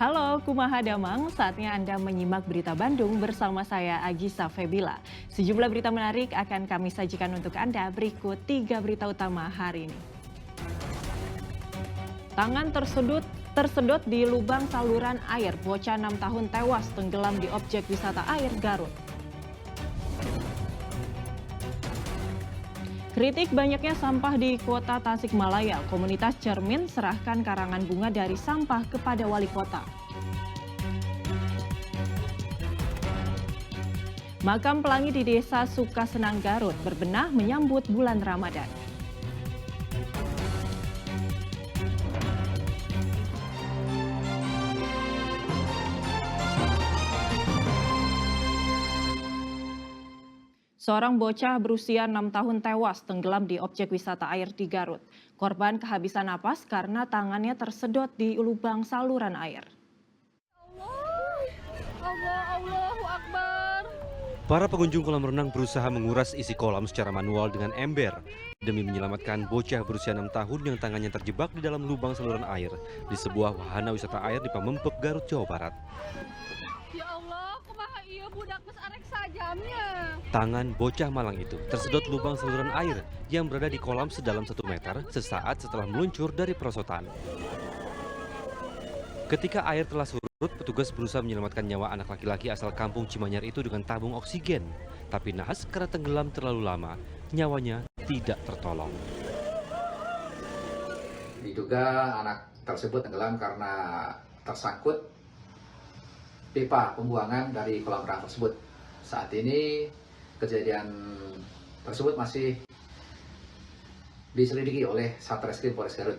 Halo, Kumaha Damang. Saatnya Anda menyimak berita Bandung bersama saya Agisa Febila. Sejumlah berita menarik akan kami sajikan untuk Anda. Berikut 3 berita utama hari ini. Tangan tersedot di lubang saluran air. Bocah 6 tahun tewas tenggelam di objek wisata air Garut. Kritik banyaknya sampah di kota Tasikmalaya. Komunitas Cermin serahkan karangan bunga dari sampah kepada wali kota. Makam pelangi di desa Sukasenang Garut berbenah menyambut bulan Ramadan. Seorang bocah berusia 6 tahun tewas tenggelam di objek wisata air di Garut. Korban kehabisan napas karena tangannya tersedot di lubang saluran air. Allahu Akbar. Para pengunjung kolam renang berusaha menguras isi kolam secara manual dengan ember demi menyelamatkan bocah berusia 6 tahun yang tangannya terjebak di dalam lubang saluran air di sebuah wahana wisata air di Pamempek, Garut, Jawa Barat. Ya Allah, kumaha ieu budak geus arek sajamnya. Tangan bocah malang itu tersedot lubang saluran air yang berada di kolam sedalam 1 meter sesaat setelah meluncur dari perosotan. Ketika air telah surut, petugas berusaha menyelamatkan nyawa anak laki-laki asal kampung Cimanyar itu dengan tabung oksigen. Tapi naas karena tenggelam terlalu lama, nyawanya tidak tertolong. Diduga anak tersebut tenggelam karena tersangkut pipa pembuangan dari kolam renang tersebut. Saat ini kejadian tersebut masih diselidiki oleh Satreskrim Polres Garut.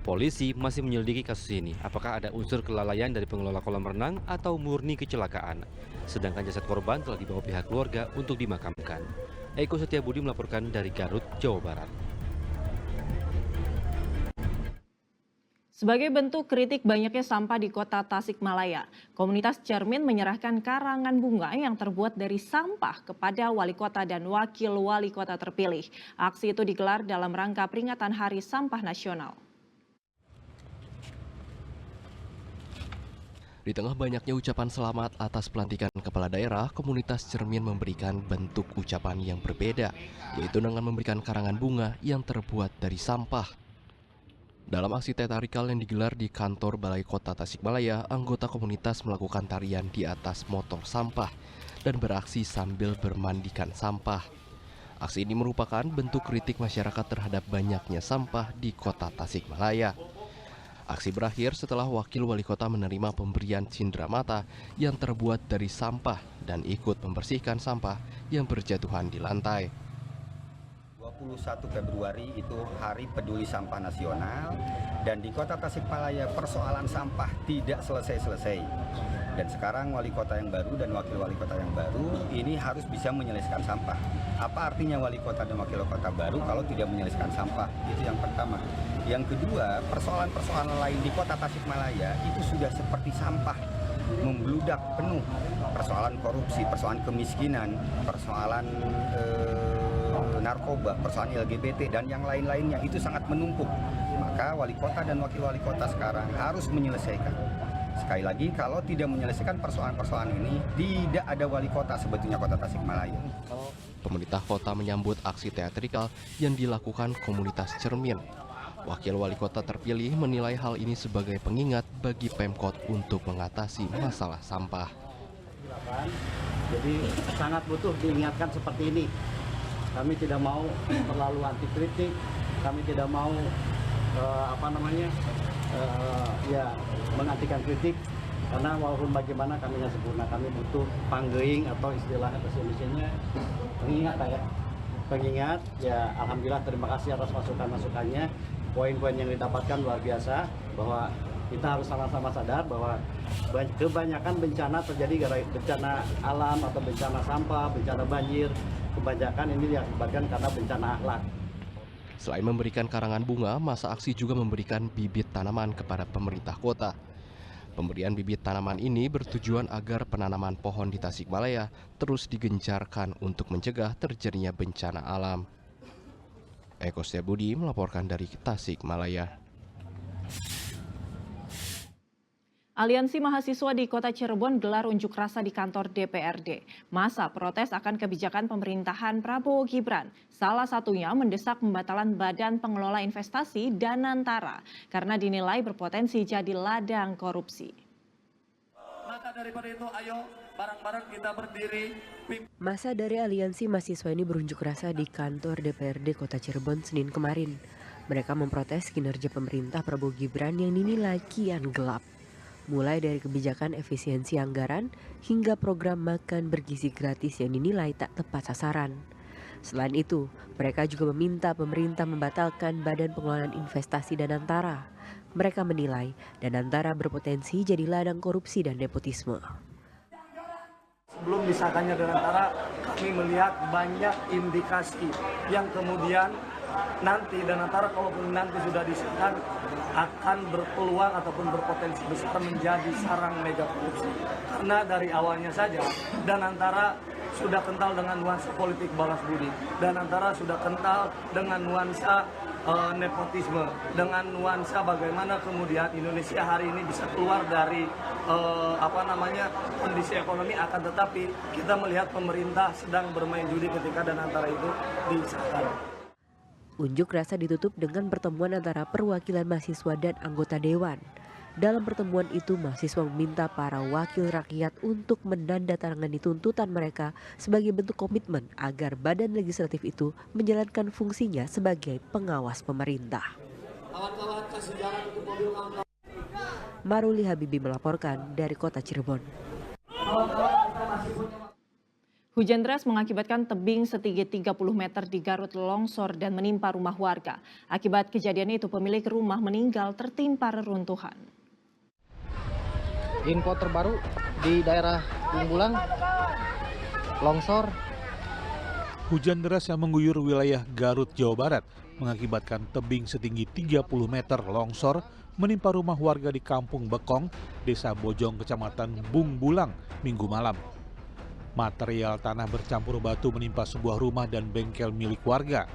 Polisi masih menyelidiki kasus ini, apakah ada unsur kelalaian dari pengelola kolam renang atau murni kecelakaan. Sedangkan jasad korban telah dibawa pihak keluarga untuk dimakamkan. Eko Setiabudi melaporkan dari Garut, Jawa Barat. Sebagai bentuk kritik banyaknya sampah di kota Tasikmalaya, komunitas Cermin menyerahkan karangan bunga yang terbuat dari sampah kepada wali kota dan wakil wali kota terpilih. Aksi itu digelar dalam rangka peringatan Hari Sampah Nasional. Di tengah banyaknya ucapan selamat atas pelantikan kepala daerah, komunitas Cermin memberikan bentuk ucapan yang berbeda, yaitu dengan memberikan karangan bunga yang terbuat dari sampah. Dalam aksi teatrikal yang digelar di kantor Balai Kota Tasikmalaya, anggota komunitas melakukan tarian di atas motor sampah dan beraksi sambil bermandikan sampah. Aksi ini merupakan bentuk kritik masyarakat terhadap banyaknya sampah di kota Tasikmalaya. Aksi berakhir setelah wakil wali kota menerima pemberian cindera mata yang terbuat dari sampah dan ikut membersihkan sampah yang berjatuhan di lantai. 21 Februari itu Hari Peduli Sampah Nasional, dan di kota Tasikmalaya persoalan sampah tidak selesai-selesai. Dan sekarang wali kota yang baru dan wakil wali kota yang baru ini harus bisa menyelesaikan sampah. Apa artinya wali kota dan wakil kota baru kalau tidak menyelesaikan sampah? Itu yang pertama. Yang kedua, persoalan-persoalan lain di kota Tasikmalaya itu sudah seperti sampah, membludak penuh. Persoalan korupsi, persoalan kemiskinan, persoalan narkoba, persoalan LGBT, dan yang lain-lainnya itu sangat menumpuk. Maka wali kota dan wakil wali kota sekarang harus menyelesaikan. Sekali lagi, kalau tidak menyelesaikan persoalan-persoalan ini, tidak ada wali kota sebetulnya kota Tasikmalaya. Pemerintah kota menyambut aksi teatrikal yang dilakukan komunitas Cermin. Wakil wali kota terpilih menilai hal ini sebagai pengingat bagi Pemkot untuk mengatasi masalah sampah. Jadi sangat butuh diingatkan seperti ini. Kami tidak mau terlalu anti kritik, kami tidak mau mengantikan kritik, karena walaupun bagaimana kami nggak sempurna, kami butuh panggeing atau istilahnya bahasa Indonesianya pengingat ya. Pengingat ya, alhamdulillah terima kasih atas masukan-masukannya. Poin-poin yang didapatkan luar biasa, bahwa kita harus sama-sama sadar bahwa kebanyakan bencana terjadi gara bencana alam atau bencana sampah, bencana banjir. Kebanyakan ini diakibatkan karena bencana akhlak. Selain memberikan karangan bunga, masa aksi juga memberikan bibit tanaman kepada pemerintah kota. Pemberian bibit tanaman ini bertujuan agar penanaman pohon di Tasikmalaya terus digencarkan untuk mencegah terjadinya bencana alam. Eko Setiabudi melaporkan dari Tasikmalaya. Aliansi mahasiswa di Kota Cirebon gelar unjuk rasa di kantor DPRD. Masa protes akan kebijakan pemerintahan Prabowo Gibran. Salah satunya mendesak pembatalan Badan Pengelola Investasi Danantara karena dinilai berpotensi jadi ladang korupsi. Maka daripada itu ayo bareng-bareng kita berdiri. Masa dari aliansi mahasiswa ini berunjuk rasa di kantor DPRD Kota Cirebon Senin kemarin. Mereka memprotes kinerja pemerintah Prabowo Gibran yang dinilai kian gelap. Mulai dari kebijakan efisiensi anggaran hingga program makan bergizi gratis yang dinilai tak tepat sasaran. Selain itu, mereka juga meminta pemerintah membatalkan Badan Pengelolaan Investasi Danantara. Mereka menilai Danantara berpotensi jadi ladang korupsi dan nepotisme. Sebelum disahkannya Danantara, kami melihat banyak indikasi yang kemudian nanti Danantara kalaupun nanti sudah disahkan akan berpeluang ataupun berpotensi besar menjadi sarang mega korupsi. Karena dari awalnya saja Danantara sudah kental dengan nuansa politik balas budi. Danantara sudah kental dengan nuansa nepotisme, dengan nuansa bagaimana kemudian Indonesia hari ini bisa keluar dari kondisi ekonomi, akan tetapi kita melihat pemerintah sedang bermain judi ketika Danantara itu disahkan. Unjuk rasa ditutup dengan pertemuan antara perwakilan mahasiswa dan anggota dewan. Dalam pertemuan itu, mahasiswa meminta para wakil rakyat untuk menandatangani tuntutan mereka sebagai bentuk komitmen agar badan legislatif itu menjalankan fungsinya sebagai pengawas pemerintah. Maruli Habibi melaporkan dari Kota Cirebon. Hujan deras mengakibatkan tebing setinggi 30 meter di Garut longsor dan menimpa rumah warga. Akibat kejadian itu pemilik rumah meninggal tertimpa reruntuhan. Info terbaru di daerah Bungbulang, longsor. Hujan deras yang mengguyur wilayah Garut, Jawa Barat mengakibatkan tebing setinggi 30 meter longsor menimpa rumah warga di Kampung Bekong, Desa Bojong, Kecamatan Bungbulang, Minggu malam. Material tanah bercampur batu menimpa sebuah rumah dan bengkel milik warga.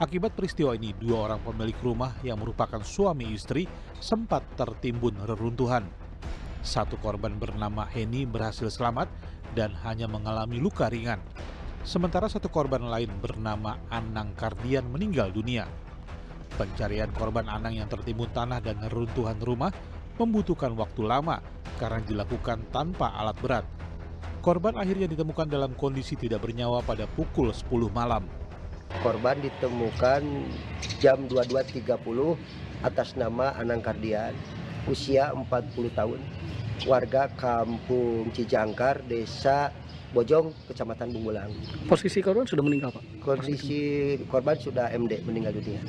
Akibat peristiwa ini, 2 orang pemilik rumah yang merupakan suami istri sempat tertimbun reruntuhan. 1 korban bernama Heni berhasil selamat dan hanya mengalami luka ringan. Sementara 1 korban lain bernama Anang Kardian meninggal dunia. Pencarian korban Anang yang tertimbun tanah dan reruntuhan rumah membutuhkan waktu lama karena dilakukan tanpa alat berat. Korban akhirnya ditemukan dalam kondisi tidak bernyawa pada pukul 10 malam. Korban ditemukan jam 22.30 atas nama Anang Kardian, usia 40 tahun, warga Kampung Cijangkar, Desa Bojong, Kecamatan Bungbulang. Posisi korban sudah meninggal, Pak? Kondisi korban sudah MD, meninggal dunia.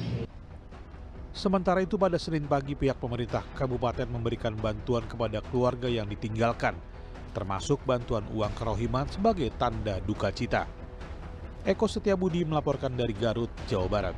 Sementara itu pada Senin pagi pihak pemerintah kabupaten memberikan bantuan kepada keluarga yang ditinggalkan, termasuk bantuan uang kerohiman sebagai tanda duka cita. Eko Setiabudi melaporkan dari Garut, Jawa Barat.